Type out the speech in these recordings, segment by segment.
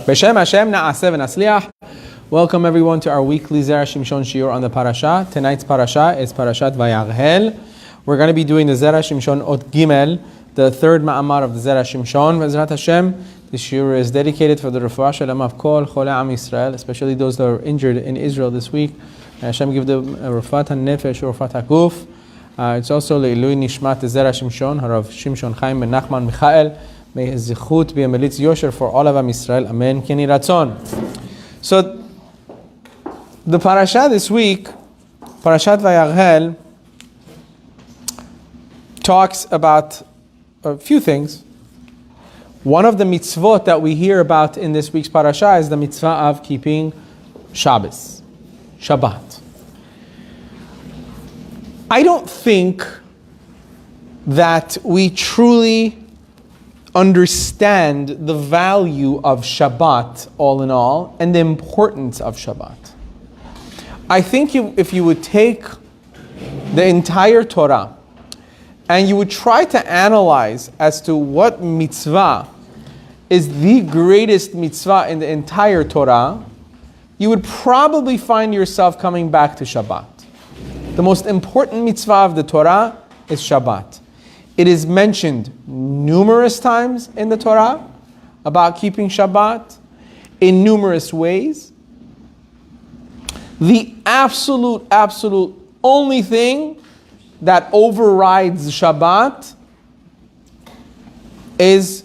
B'Shem Hashem na'aseh v'nasliach. Welcome everyone to our weekly Zera Shimshon shiur on the Parashat. Tonight's Parashat is Parashat Vayakhel. We're going to be doing the Zera Shimshon Ot Gimel, the third ma'amar of the Zera Shimshon. V'ezrat Hashem, this shiur is dedicated for the refuah shalem of kol cholei am Yisrael, especially those that are injured in Israel this week. Hashem give them refuat ha-nefesh, refuat ha-guf. It's also le'ilui nishmat Zera Shimshon, Harav Shimshon Chaim ben Nachman Michael. May his zichut be a melitz Yeshar for all of Am Yisrael. Amen. Keni ratzon. So, the parasha this week, Parashat Vayakhel, talks about a few things. One of the mitzvot that we hear about in this week's parasha is the mitzvah of keeping Shabbos, Shabbat. I don't think that we truly understand the value of Shabbat all in all and the importance of Shabbat. I think if you would take the entire Torah and you would try to analyze as to what mitzvah is the greatest mitzvah in the entire Torah, you would probably find yourself coming back to Shabbat. The most important mitzvah of the Torah is Shabbat. It is mentioned numerous times in the Torah about keeping Shabbat in numerous ways. The absolute only thing that overrides Shabbat is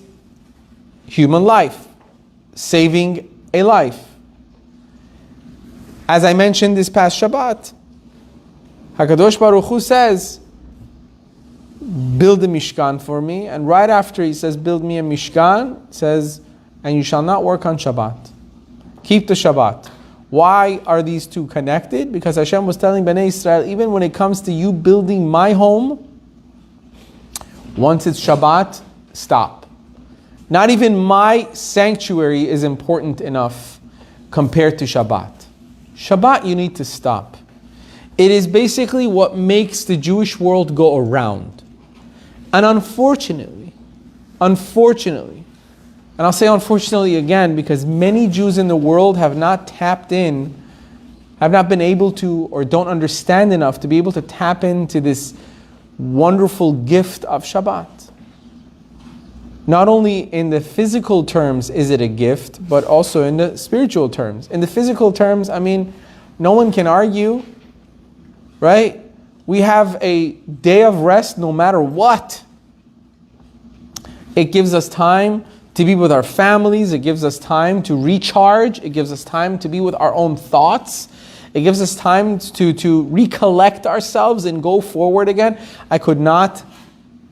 human life, saving a life. As I mentioned this past Shabbat, HaKadosh Baruch Hu says, build a Mishkan for me. And right after he says, build me a Mishkan, it says, and you shall not work on Shabbat. Keep the Shabbat. Why are these two connected? Because Hashem was telling Bnei Israel, even when it comes to you building my home, once it's Shabbat, stop. Not even my sanctuary is important enough compared to Shabbat. Shabbat, you need to stop. It is basically what makes the Jewish world go around. And unfortunately, and I'll say unfortunately again, because many Jews in the world have not tapped in, have not been able to, or don't understand enough to be able to tap into this wonderful gift of Shabbat. Not only in the physical terms is it a gift, but also in the spiritual terms. In the physical terms, I mean, no one can argue, right? We have a day of rest no matter what. It gives us time to be with our families. It gives us time to recharge. It gives us time to be with our own thoughts. It gives us time to recollect ourselves and go forward again. I could not,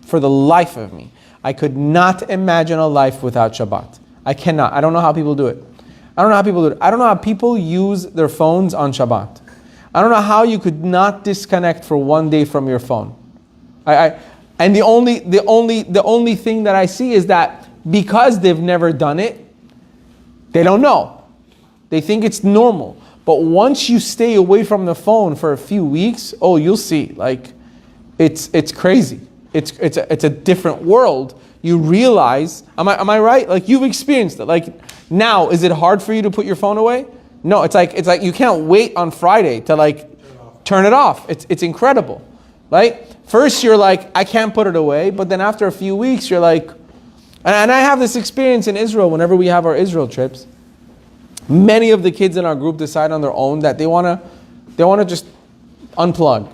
for the life of me, I could not imagine a life without Shabbat. I cannot. I don't know how people do it. I don't know how people use their phones on Shabbat. I don't know how you could not disconnect for one day from your phone. And the only thing that I see is that because they've never done it, they don't know. They think it's normal. But once you stay away from the phone for a few weeks, oh, you'll see. Like, it's crazy. It's a different world. You realize, am I right? Like, you've experienced it. Like, now, is it hard for you to put your phone away? No, it's like you can't wait on Friday to turn it off. It's incredible, right? First you're like, I can't put it away, but then after a few weeks you're like, and I have this experience in Israel whenever we have our Israel trips. Many of the kids in our group decide on their own that they wanna just unplug.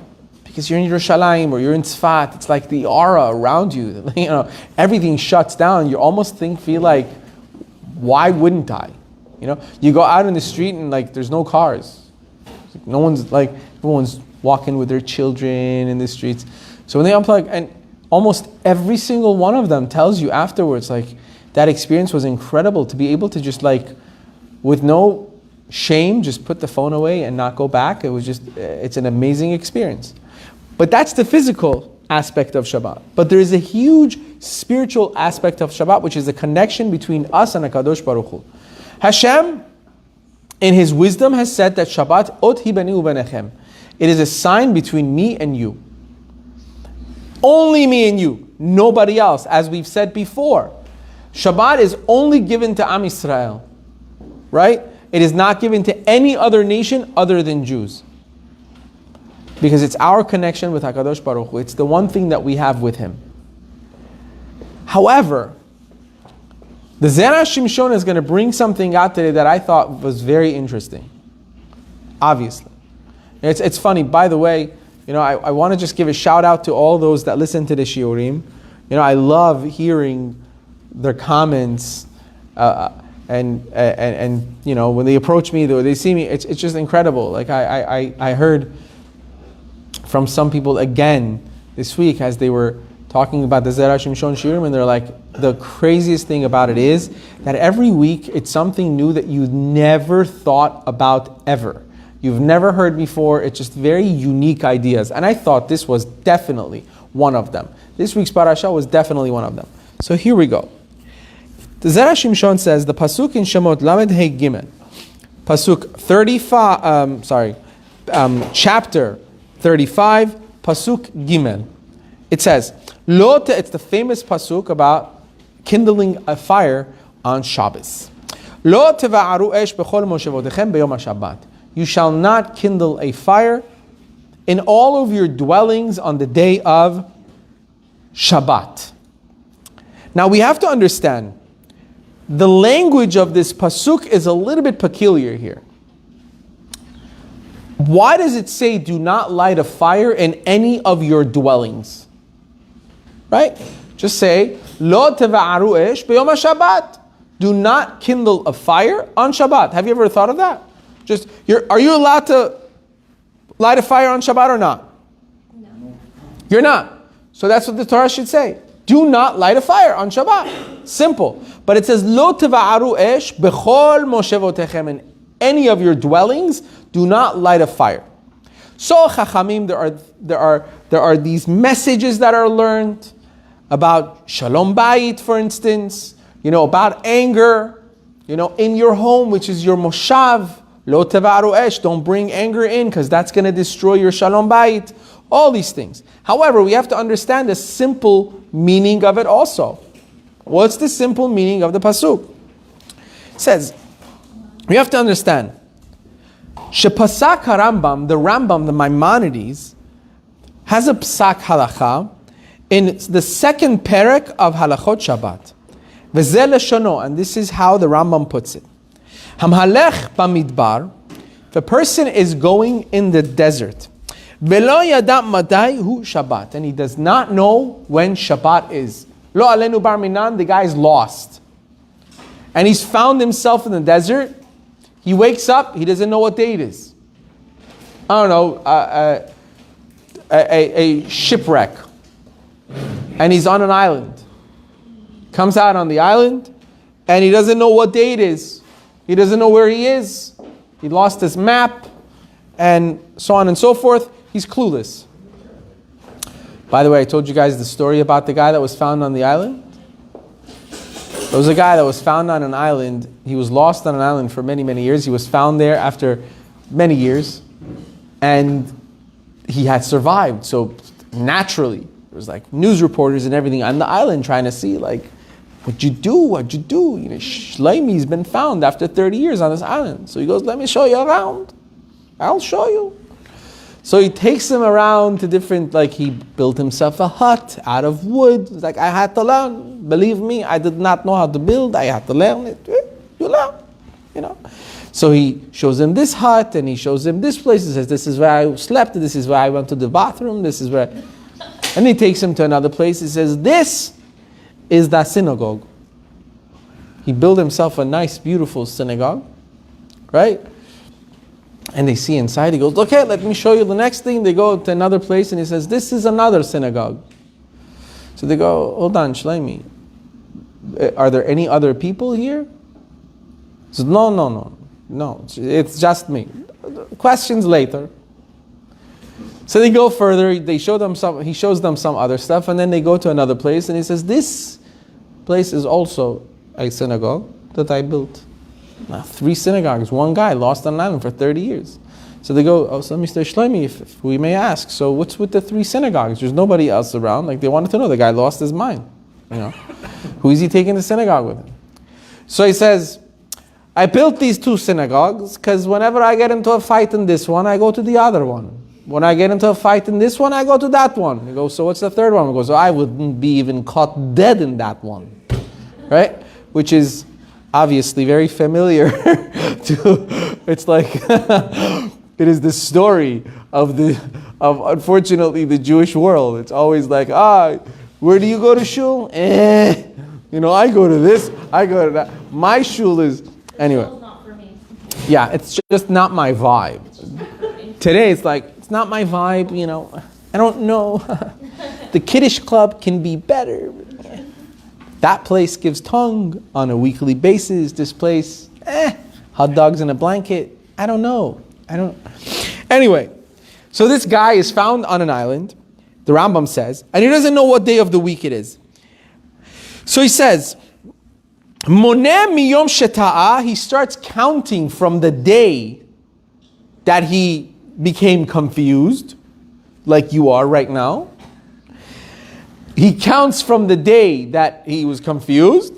Because you're in Yerushalayim or you're in Tzfat, it's like the aura around you, everything shuts down. You almost feel like, why wouldn't I? You go out in the street and there's no cars. No one's everyone's walking with their children in the streets. So when they unplug, and almost every single one of them tells you afterwards, that experience was incredible to be able to just with no shame, just put the phone away and not go back. It's an amazing experience. But that's the physical aspect of Shabbat. But there is a huge spiritual aspect of Shabbat, which is the connection between us and HaKadosh Baruch Hu. Hashem, in His wisdom, has said that Shabbat, Ot hi beni ubenechem. It is a sign between me and you. Only me and you, nobody else. As we've said before, Shabbat is only given to Am Yisrael. right? It is not given to any other nation other than Jews. Because it's our connection with HaKadosh Baruch Hu. It's the one thing that we have with Him. However, the Zera Shimshon is going to bring something out today that I thought was very interesting. Obviously. It's funny, by the way, I want to just give a shout out to all those that listen to the Shiurim. I love hearing their comments, and when they approach me, they see me, it's just incredible. Like I heard from some people again this week as they were talking about the Zera Shimshon Shiurim, and they're like, the craziest thing about it is that every week it's something new that you never thought about ever. You've never heard before. It's just very unique ideas. And I thought this was definitely one of them. This week's Parashat was definitely one of them. So here we go. The Zera Shimshon says, the Pasuk in Shemot Lamed Hey Gimel, Pasuk 35, chapter 35, Pasuk Gimel. It says, it's the famous Pasuk about kindling a fire on Shabbos. Lo teva'aru esh bechol moshevodechem beyom HaShabbat. You shall not kindle a fire in all of your dwellings on the day of Shabbat. Now we have to understand, the language of this pasuk is a little bit peculiar here. Why does it say do not light a fire in any of your dwellings? Right? Just say, Lo teva'aru esh b'yom HaShabbat. Do not kindle a fire on Shabbat. Have you ever thought of that? Are you allowed to light a fire on Shabbat or not? No. You're not. So that's what the Torah should say. Do not light a fire on Shabbat. Simple. But it says, Lo teva'aru esh bechol moshevotechem. In any of your dwellings, do not light a fire. So Chachamim, there are these messages that are learned about Shalom Bayit, for instance, about anger, in your home, which is your moshav. Lo tevaru esh, don't bring anger in because that's going to destroy your shalom bayit. All these things. However, we have to understand the simple meaning of it also. What's the simple meaning of the pasuk? It says, we have to understand, Shepasak HaRambam, the Rambam, the Maimonides, has a psak halacha in the second perek of Halachot Shabbat. V'zeh leshono, and this is how the Rambam puts it. Hamhalech bamidbar, if a person is going in the desert, velo yada matai hu Shabbat, and he does not know when Shabbat is. Lo alenu bar minan, the guy is lost. And he's found himself in the desert. He wakes up, he doesn't know what day it is. I don't know, a shipwreck. And he's on an island. Comes out on the island, and he doesn't know what day it is. He doesn't know where he is. He lost his map, and so on and so forth. He's clueless. By the way, I told you guys the story about the guy that was found on the island. There was a guy that was found on an island. He was lost on an island for many, many years. He was found there after many years, and he had survived. So naturally, there was like news reporters and everything on the island trying to see like, what'd you do? Shlomi's been found after 30 years on this island. So he goes, let me show you around. I'll show you. So he takes him around to different, he built himself a hut out of wood. It's like, I had to learn. Believe me, I did not know how to build. I had to learn it. You learn, So he shows him this hut, and he shows him this place. He says, this is where I slept. This is where I went to the bathroom. This is where... And he takes him to another place. He says, this is the synagogue. He built himself a nice, beautiful synagogue, right? And they see inside. He goes, okay, let me show you the next thing. They go to another place, and he says, this is another synagogue. So they go, hold on, Shlomi, are there any other people here? He says, no, it's just me. Questions later. So they go further. He shows them some other stuff, and then they go to another place, and he says, this place is also a synagogue that I built. Now, 3 synagogues, one guy lost on an island for 30 years. So they go, so Mr. Shlomi, if we may ask, so what's with the 3 synagogues? There's nobody else around. They wanted to know. The guy lost his mind. Who is he taking to synagogue with him? So he says, I built these two synagogues because whenever I get into a fight in this one, I go to the other one. When I get into a fight in this one, I go to that one. He goes, so what's the third one? He goes, so I wouldn't be even caught dead in that one. Right? Which is obviously very familiar to, it's like, it is the story of unfortunately the Jewish world. It's always like, where do you go to shul? I go to this, I go to that. My shul is, anyway. Not for me. Yeah, it's just not my vibe. Today it's like, it's not my vibe, I don't know. The Kiddush club can be better. That place gives tongue on a weekly basis. This place, hot dogs in a blanket. I don't know. Anyway, so this guy is found on an island, the Rambam says, and he doesn't know what day of the week it is. So he says, Moneh miyom sheta'a, he starts counting from the day that he became confused, like you are right now. He counts from the day that he was confused.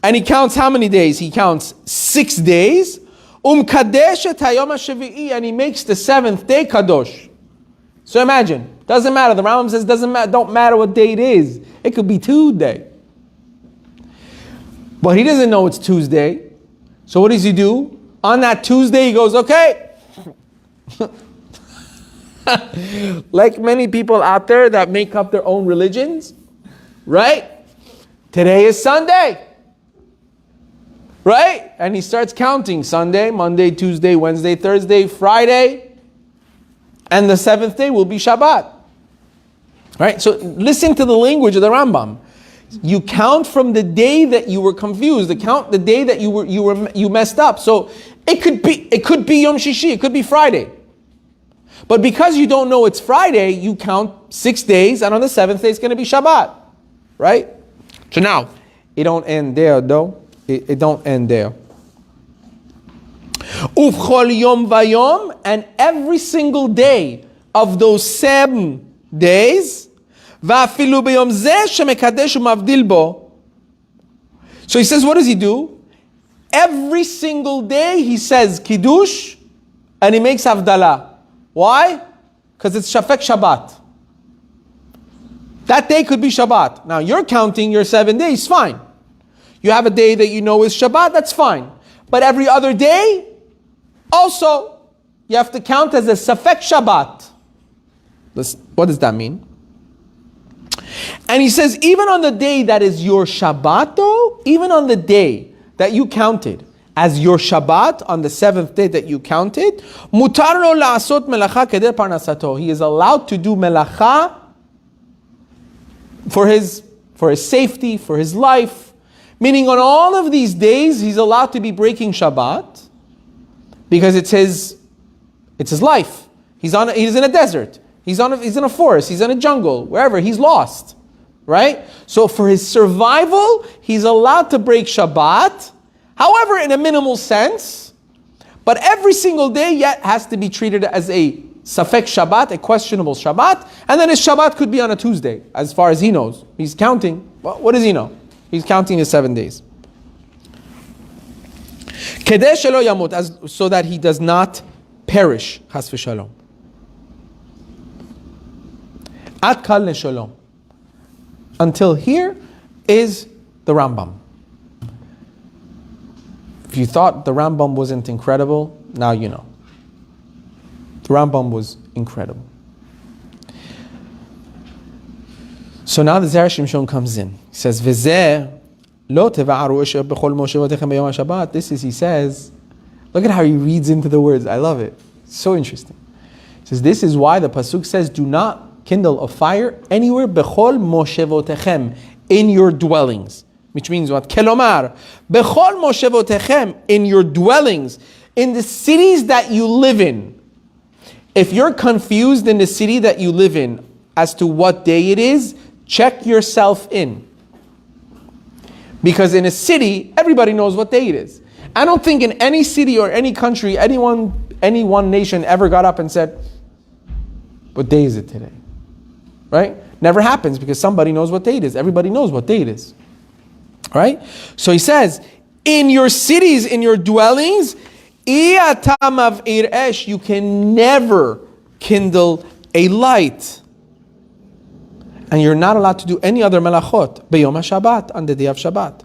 And he counts how many days? He counts 6 days. Kadesh et hayom hashavi'i, and he makes the 7th day kadosh. So imagine, doesn't matter. The Rambam says don't matter what day it is. It could be Tuesday. But he doesn't know it's Tuesday. So what does he do? On that Tuesday, he goes, okay. Like many people out there that make up their own religions, right? Today is Sunday, right? And he starts counting Sunday, Monday, Tuesday, Wednesday, Thursday, Friday, and the 7th day will be Shabbat, right? So listen to the language of the Rambam. You count from the day that you were confused. The day that you messed up. So it could be Yom Shishi, it could be Friday. But because you don't know it's Friday, you count 6 days, and on the 7th day it's going to be Shabbat, right? So now, it don't end there though. It don't end there. Uvchol yom vayom, and every single day of those 7 days, va'afilu b'yom zeh shemekadesh u'mavdil bo. So he says, what does he do? Every single day he says Kiddush, and he makes Havdalah. Why? Because it's Shafek Shabbat. That day could be Shabbat. Now you're counting your 7 days, fine. You have a day that you know is Shabbat, that's fine. But every other day, also, you have to count as a Safek Shabbat. What does that mean? And he says, even on the day that is your Shabbat though, even on the day that you counted as your Shabbat, on the 7th day that you counted, mutar lo la'asot melacha keder parnasato. He is allowed to do melacha for his safety, for his life. Meaning on all of these days, he's allowed to be breaking Shabbat because it's his life. He's in a desert. He's in a forest. He's in a jungle. Wherever. He's lost. Right? So for his survival, he's allowed to break Shabbat. However, in a minimal sense, but every single day yet has to be treated as a Safek Shabbat, a questionable Shabbat, and then his Shabbat could be on a Tuesday, as far as he knows. He's counting. Well, what does he know? He's counting his 7 days. Kedeh shelo yamut, so that he does not perish. Chas v'shalom. Ad kal nesholom. Until here is the Rambam. If you thought the Rambam wasn't incredible, now you know. The Rambam was incredible. So now the Zera Shimshon comes in. He says, V'zeh lo teva'aru esher b'chol moshevotechem b'yom HaShabbat. This is, he says, look at how he reads into the words. I love it. It's so interesting. He says, this is why the Pasuk says, do not kindle a fire anywhere b'chol moshevotechem, in your dwellings. Which means what? Kelomar, bechol moshevotechem, in your dwellings, in the cities that you live in. If you're confused in the city that you live in as to what day it is, check yourself in. Because in a city, everybody knows what day it is. I don't think in any city or any country, any one nation ever got up and said, what day is it today? Right? Never happens because somebody knows what day it is. Everybody knows what day it is. Right? So he says, in your cities, in your dwellings, you can never kindle a light. And you're not allowed to do any other melachot b'yom HaShabbat, on the day of Shabbat.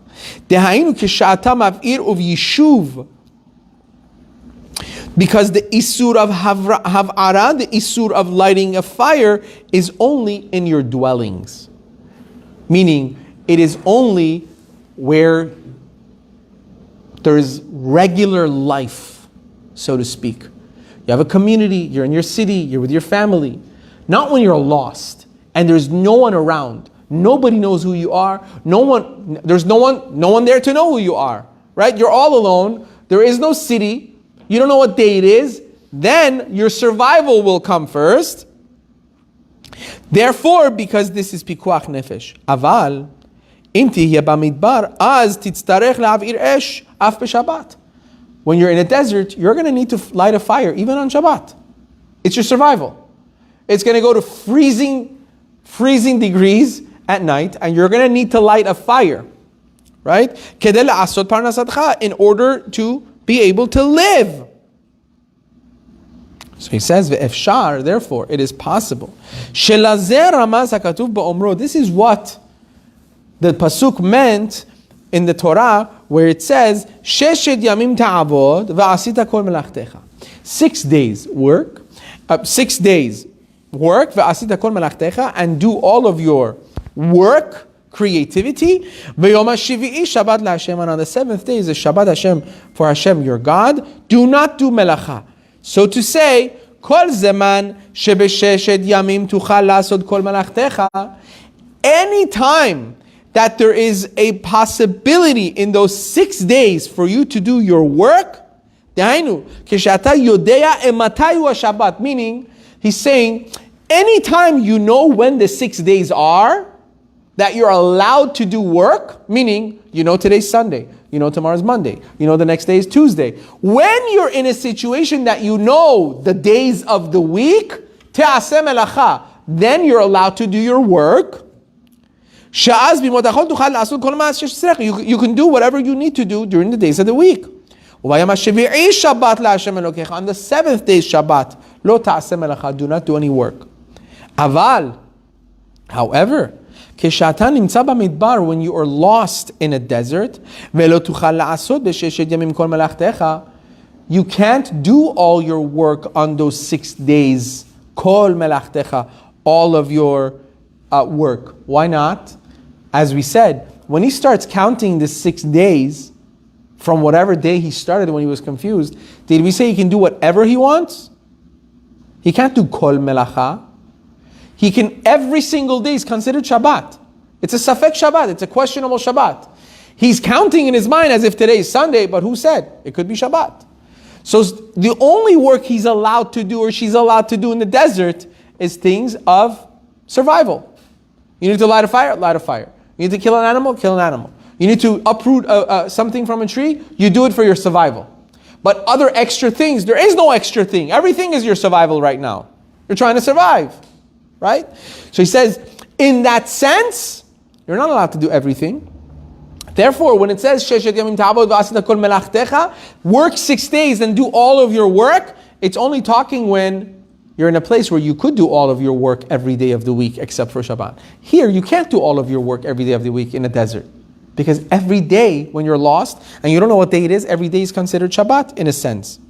Because the isur of hav'ara, the isur of lighting a fire, is only in your dwellings. Meaning, it is only where there is regular life, so to speak. You have a community, you're in your city, you're with your family. Not when you're lost and there's no one around. Nobody knows who you are. There's no one there to know who you are. Right? You're all alone. There is no city. You don't know what day it is. Then your survival will come first. Therefore, because this is pikuach nefesh, aval, im tihya bamidbar, az titztarech la'avir esh af b'Shabbat. When you're in a desert, you're going to need to light a fire, even on Shabbat. It's your survival. It's going to go to freezing degrees at night, and you're going to need to light a fire, right? Kedei la'asot parnasatcha, in order to be able to live. So he says, ve'efshar, therefore, it is possible. Shelazer ramaz hakatuv ba'omro. This is what the pasuk meant in the Torah, where it says, Sheshet yamim ta'avod va'asita kol melachtecha. 6 days work, va'asita kol melachtecha, and do all of your work, creativity. Ve'yom ha'shivi'i Shabbat la'Hashem, and on the 7th day is a Shabbat Hashem, for Hashem your God. Do not do melacha. So to say, kol zeman shebesheshet yamim tuchal la'asod kol melachtecha, any time that there is a possibility in those 6 days for you to do your work, meaning he's saying, anytime you know when the 6 days are, that you're allowed to do work, meaning, you know today's Sunday, you know tomorrow's Monday, you know the next day is Tuesday. When you're in a situation that you know the days of the week, then you're allowed to do your work. You can do whatever you need to do during the days of the week. On the 7th day Shabbat, do not do any work. However, when you are lost in a desert, you can't do all your work on those 6 days. All of your work. Why not? As we said, when he starts counting the 6 days from whatever day he started when he was confused, did we say he can do whatever he wants? He can't do kol melacha. He can, every single day is considered Shabbat. It's a safek Shabbat. It's a questionable Shabbat. He's counting in his mind as if today is Sunday, but who said? It could be Shabbat. So the only work he's allowed to do or she's allowed to do in the desert is things of survival. You need to light a fire, light a fire. You need to kill an animal, kill an animal. You need to uproot something from a tree, you do it for your survival. But other extra things, there is no extra thing. Everything is your survival right now. You're trying to survive, right? So he says, in that sense, you're not allowed to do everything. Therefore, when it says, Sheshet yamim ta'avod v'asita kol melachtecha, work 6 days and do all of your work, it's only talking when you're in a place where you could do all of your work every day of the week except for Shabbat. Here, you can't do all of your work every day of the week in a desert. Because every day when you're lost and you don't know what day it is, every day is considered Shabbat in a sense.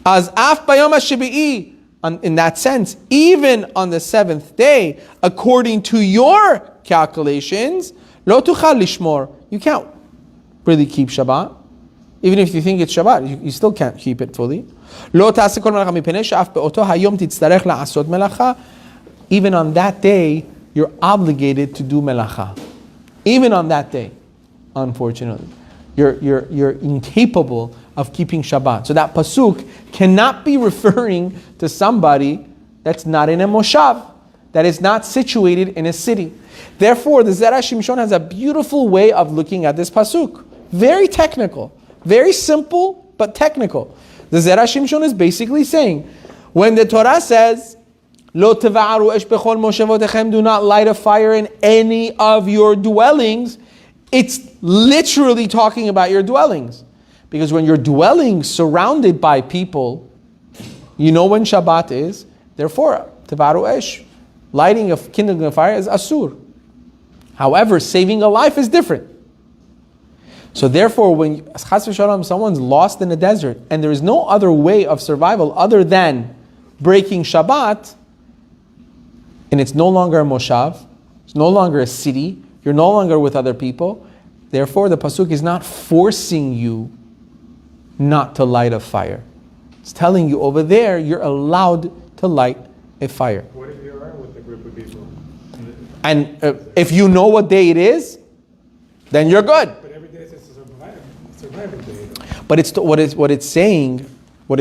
As af bayom ha'shibi'i, in that sense, even on the 7th day, according to your calculations, lo tuchal lishmor, you can't really keep Shabbat. Even if you think it's Shabbat, you still can't keep it fully. Lo ta'aseh kol melacha mipnei she'af be'oto hayom titztarech la'asot melacha. Even on that day, you're obligated to do melacha. Even on that day, unfortunately, you're incapable of keeping Shabbat. So that pasuk cannot be referring to somebody that's not in a moshav, that is not situated in a city. Therefore, the Zera Shimshon has a beautiful way of looking at this pasuk. Very technical, very simple, but technical. The Zera Shimshon is basically saying, when the Torah says, Lo teva'aru esh bechol moshevotechem, do not light a fire in any of your dwellings, It's literally talking about your dwellings. Because when you're dwelling surrounded by people, you know when Shabbat is, therefore, Tevaru Esh, lighting of kindling of fire is Asur. However, saving a life is different. So therefore, when Chas v'Shalom, someone's lost in a desert, and there is no other way of survival other than breaking Shabbat, and it's no longer a moshav, it's no longer a city, you're no longer with other people, therefore the pasuk is not forcing you not to light a fire. It's telling you over there, you're allowed to light a fire. What if you are with a group of people? And if you know what day it is, then you're good. But every day is a surviving day. But what it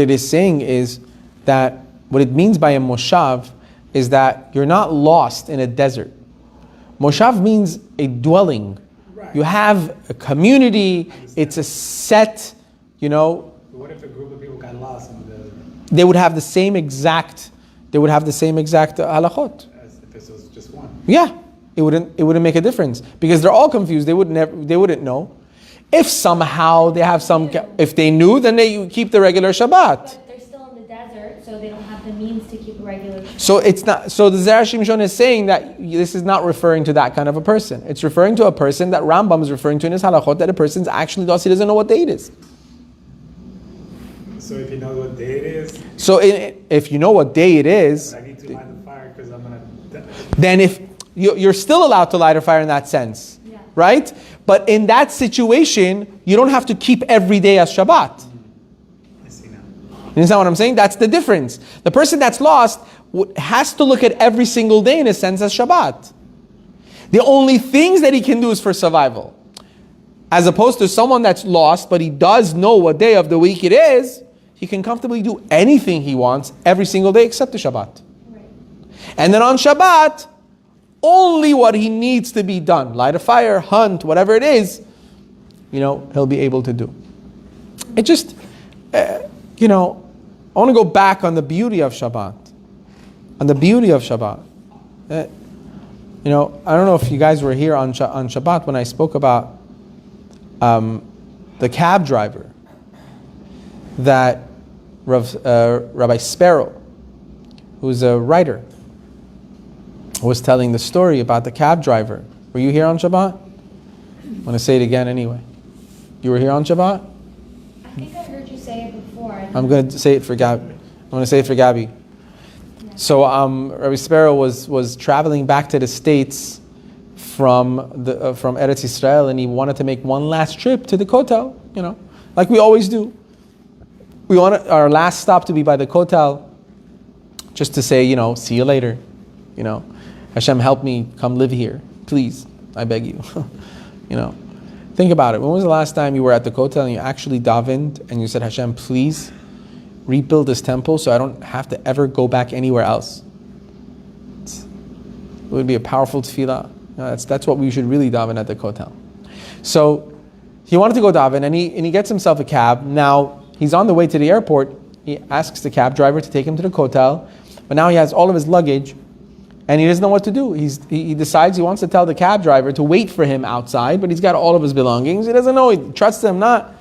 is saying is that what it means by a moshav is that you're not lost in a desert. Moshav means a dwelling. Right. You have a community. It's a set, But what if a group of people got lost in the desert? They would have the same exact halachot. As if this was just one. Yeah, it wouldn't make a difference because they're all confused. They wouldn't know. If somehow they have if they knew, then they keep the regular Shabbat. But they're still in the desert, so they don't have the means to keep a regular Shabbat. So it's not. So the Zera Shimshon is saying that this is not referring to that kind of a person. It's referring to a person that Rambam is referring to in his halachot, that a person's actually lost. He doesn't know what day it is. So if you know what day it is, So if you know what day it is, I need to light the fire because I'm gonna. then if you're still allowed to light a fire in that sense, Yeah. right? But in that situation, you don't have to keep every day as Shabbat. I see now. You understand what I'm saying? That's the difference. The person that's lost has to look at every single day in a sense as Shabbat. The only things that he can do is for survival. As opposed to someone that's lost, but he does know what day of the week it is, he can comfortably do anything he wants every single day except the Shabbat. Right. And then on Shabbat, only what he needs to be done, light a fire, hunt, whatever it is, he'll be able to do. It just, I want to go back on the beauty of Shabbat. On the beauty of Shabbat. I don't know if you guys were here on Shabbat when I spoke about the cab driver that Rabbi Sparrow, who's a writer, was telling the story about the cab driver. Were you here on Shabbat? I'm going to say it again anyway. You were here on Shabbat? I think I heard you say it before. I'm going to say it for Gabby. I'm going to say it for Gabby. Yeah. So Rabbi Sparrow was traveling back to the States from Eretz Yisrael, and he wanted to make one last trip to the Kotel, like we always do. We want our last stop to be by the Kotel, just to say, see you later. Hashem, help me come live here. Please, I beg you. Think about it. When was the last time you were at the Kotel and you actually davened and you said, Hashem, please rebuild this temple so I don't have to ever go back anywhere else? It would be a powerful tefillah. That's what we should really daven at the Kotel. So he wanted to go daven, and he gets himself a cab. Now he's on the way to the airport. He asks the cab driver to take him to the Kotel, but now he has all of his luggage, and he doesn't know what to do. He decides he wants to tell the cab driver to wait for him outside, but he's got all of his belongings. He doesn't know. He trusts him not.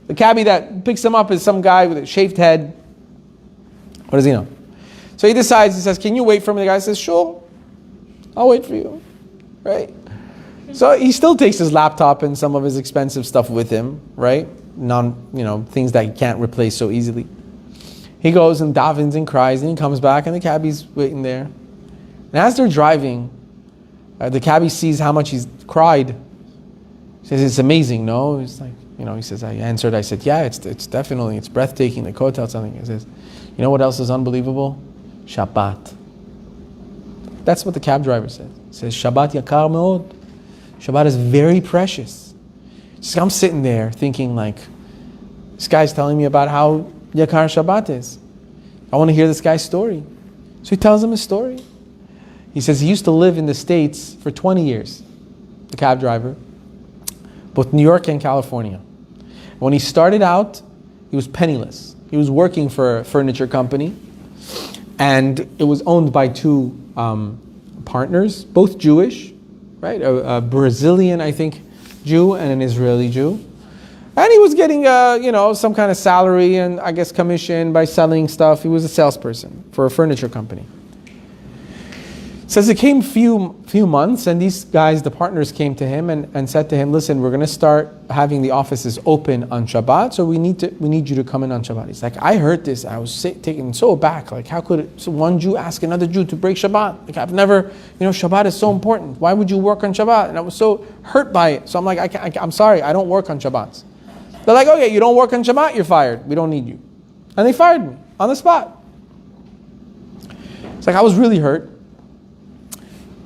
The cabbie that picks him up is some guy with a shaved head. What does he know? So he says, can you wait for me? The guy says, sure, I'll wait for you. Right? So he still takes his laptop and some of his expensive stuff with him, right? Things that he can't replace so easily. He goes and davens and cries, and he comes back, and the cabbie's waiting there. And as they're driving, the cabbie sees how much he's cried. He says, it's amazing, no? He's like, he says, I said, yeah, it's definitely, it's breathtaking, the Kotel, something. He says, you know what else is unbelievable? Shabbat. That's what the cab driver says. He says, Shabbat yakar meod. Shabbat is very precious. So I'm sitting there thinking this guy's telling me about how yakar Shabbat is. I want to hear this guy's story. So he tells him his story. He says he used to live in the States for 20 years, the cab driver, both New York and California. When he started out, he was penniless. He was working for a furniture company, and it was owned by two partners, both Jewish, right? A Brazilian, I think, Jew and an Israeli Jew. And he was getting, some kind of salary and I guess commission by selling stuff. He was a salesperson for a furniture company. Says it came few months, and these guys, the partners, came to him and said to him, "Listen, we're going to start having the offices open on Shabbat, so we need you to come in on Shabbat." He's like, "I heard this. I was taken so aback. Like, how could one Jew ask another Jew to break Shabbat? Like, I've never, Shabbat is so important. Why would you work on Shabbat?" And I was so hurt by it. So I'm like, I'm sorry, I don't work on Shabbats. They're like, "Okay, you don't work on Shabbat, you're fired. We don't need you." And they fired me on the spot. It's like, I was really hurt.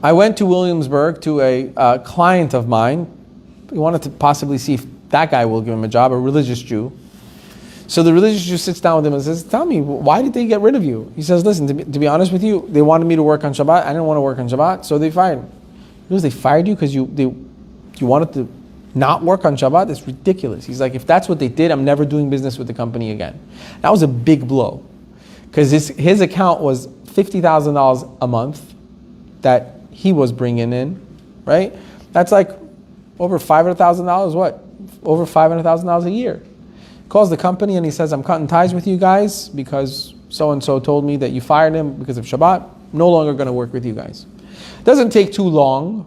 I went to Williamsburg to a client of mine. He wanted to possibly see if that guy will give him a job, a religious Jew. So the religious Jew sits down with him and says, "Tell me, why did they get rid of you?" He says, "Listen, to be honest with you, they wanted me to work on Shabbat. I didn't want to work on Shabbat, so they fired me." Because they fired you because you wanted to not work on Shabbat? It's ridiculous. He's like, if that's what they did, I'm never doing business with the company again. That was a big blow. Because his account was $50,000 a month that he was bringing in, right? That's like over $500,000, what? Over $500,000 a year. Calls the company and he says, "I'm cutting ties with you guys because so-and-so told me that you fired him because of Shabbat. No longer going to work with you guys." Doesn't take too long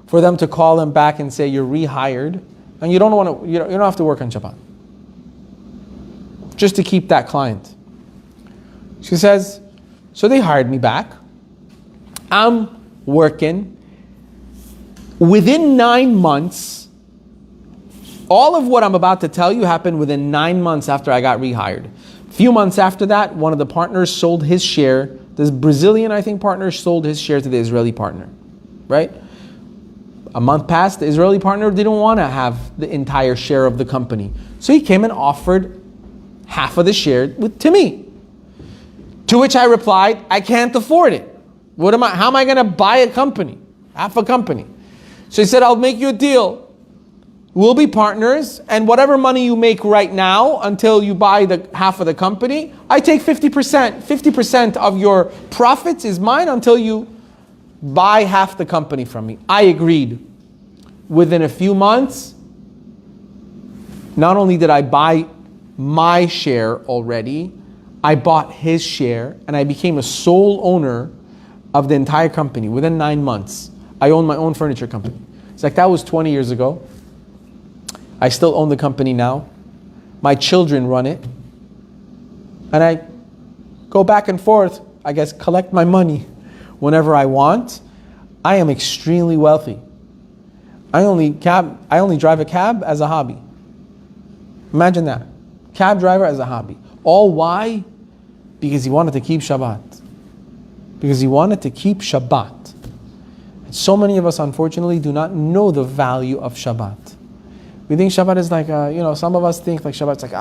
for them to call him back and say, "You're rehired and you don't have to work on Shabbat." Just to keep that client. She says, "So they hired me back. I'm working. Within 9 months, all of what I'm about to tell you happened within 9 months after I got rehired. A few months after that, one of the partners sold his share. This Brazilian, I think, partner sold his share to the Israeli partner, right? A month passed, the Israeli partner didn't want to have the entire share of the company. So he came and offered half of the share to me. To which I replied, I can't afford it. How am I going to buy a company? Half a company. So he said, I'll make you a deal. We'll be partners, and whatever money you make right now until you buy the half of the company, I take 50%. 50% of your profits is mine until you buy half the company from me. I agreed. Within a few months, not only did I buy my share already, I bought his share, and I became a sole owner of the entire company. Within 9 months, I own my own furniture company. It's like that was 20 years ago. I still own the company now. My children run it. And I go back and forth, I guess, collect my money whenever I want. I am extremely wealthy. I only drive a cab as a hobby. Imagine that. Cab driver as a hobby. All why? Because he wanted to keep Shabbat. Because he wanted to keep Shabbat. And so many of us, unfortunately, do not know the value of Shabbat. We think Shabbat is like, some of us think like Shabbat's like,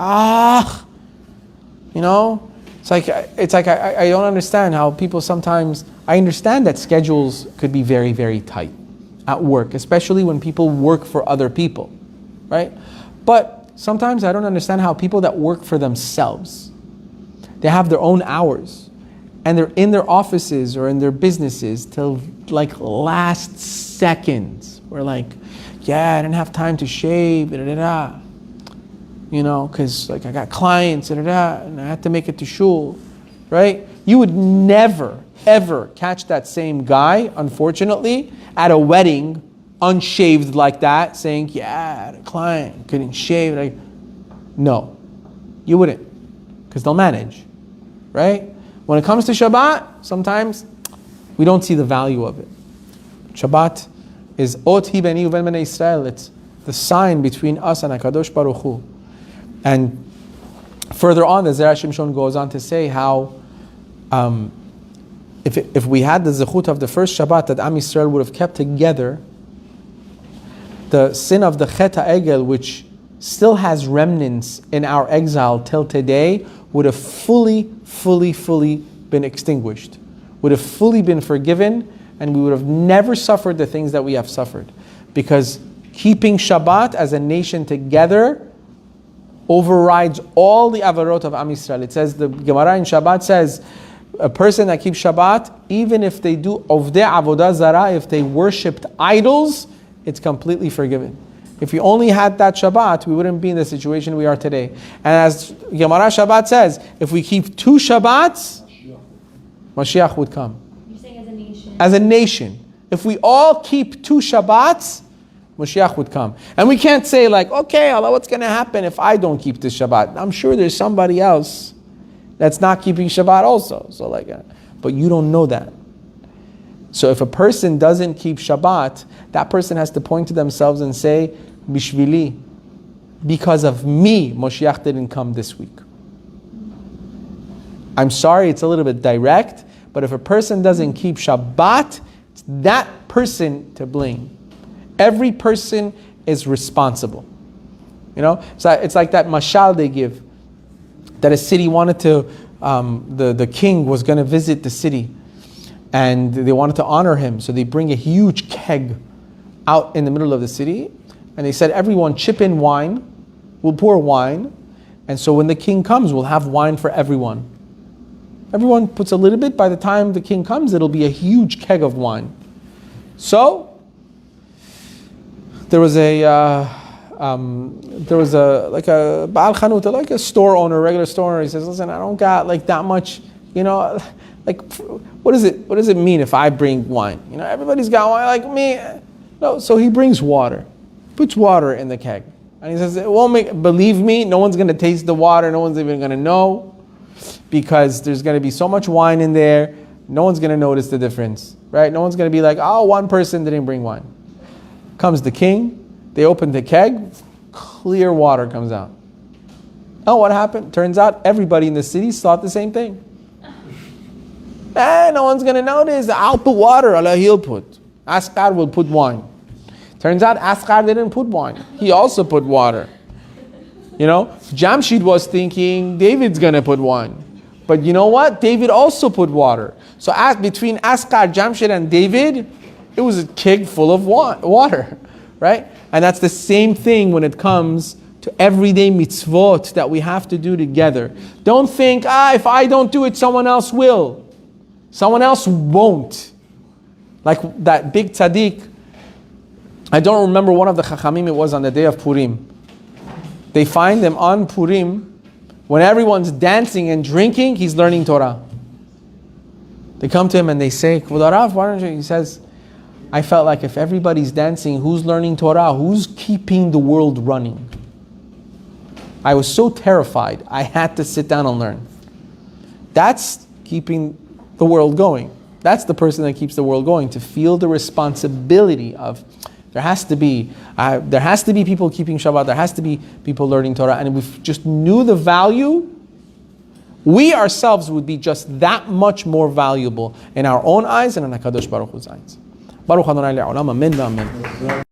It's like I don't understand how people sometimes, I understand that schedules could be very, very tight at work, especially when people work for other people, right? But sometimes I don't understand how people that work for themselves, they have their own hours, and they're in their offices or in their businesses till like last seconds. We're like, yeah, I didn't have time to shave, because like I got clients, and I had to make it to shul, right? You would never, ever catch that same guy, unfortunately, at a wedding, unshaved like that, saying, yeah, I had a client, couldn't shave. No, you wouldn't, because they'll manage, right? When it comes to Shabbat, sometimes we don't see the value of it. Shabbat is Ot Hi Beni Uven Bnei Israel. It's the sign between us and HaKadosh Baruch Hu. And further on, the Zera Shimshon goes on to say how if we had the zechut of the first Shabbat that Am Yisrael would have kept together, the sin of the Chet HaEgel, which still has remnants in our exile till today, would have fully been extinguished, would have fully been forgiven, and we would have never suffered the things that we have suffered. Because keeping Shabbat as a nation together overrides all the avarot of Am Yisrael. It says, the Gemara in Shabbat says, a person that keeps Shabbat, even if they do ovdei avodah zara, if they worshipped idols, it's completely forgiven. If we only had that Shabbat, we wouldn't be in the situation we are today. And as Gemara Shabbat says, if we keep 2 Shabbats, Mashiach would come. You're saying as a nation. As a nation. If we all keep 2 Shabbats, Mashiach would come. And we can't say like, okay, Allah, what's going to happen if I don't keep this Shabbat? I'm sure there's somebody else that's not keeping Shabbat also. So but you don't know that. So if a person doesn't keep Shabbat, that person has to point to themselves and say, Bishvili, because of me, Mashiach didn't come this week. I'm sorry, it's a little bit direct, but if a person doesn't keep Shabbat, it's that person to blame. Every person is responsible. You know, so it's like that mashal they give, that a city wanted to, the king was going to visit the city, and they wanted to honor him, so they bring a huge keg out in the middle of the city, and they said, everyone chip in wine, we'll pour wine, and so when the king comes, we'll have wine for everyone. Everyone puts a little bit, by the time the king comes, it'll be a huge keg of wine. So, there was a like a Baal Chanut, like a store owner, regular store owner. He says, listen, I don't got like that much, you know, like what does it mean if I bring wine? You know, everybody's got wine like me. No, so he brings water, puts water in the keg. And he says, it won't make, believe me, no one's gonna taste the water, no one's even gonna know, because there's gonna be so much wine in there, no one's gonna notice the difference, right? No one's gonna be like, oh, one person didn't bring wine. Comes the king, they open the keg, clear water comes out. Oh, what happened? Turns out everybody in the city thought the same thing. No one's going to notice. I'll put water, Allah he'll put. Askar will put wine. Turns out Askar didn't put wine. He also put water. You know, Jamshid was thinking David's going to put wine. But you know what? David also put water. So between Askar, Jamshid, and David, it was a keg full of water, right? And that's the same thing when it comes to everyday mitzvot that we have to do together. Don't think, if I don't do it, someone else will. Someone else won't. Like that big tzaddik, I don't remember one of the chachamim, it was on the day of Purim. They find him on Purim, when everyone's dancing and drinking, he's learning Torah. They come to him and they say, Kvod Harav, why don't you? He says, I felt like if everybody's dancing, who's learning Torah? Who's keeping the world running? I was so terrified, I had to sit down and learn. That's keeping the world going. That's the person that keeps the world going, to feel the responsibility of, there has to be people keeping Shabbat, there has to be people learning Torah, and if we just knew the value, we ourselves would be just that much more valuable in our own eyes and in HaKadosh Baruch Hu's eyes. Baruch Adonai Le'olam, amen, amen.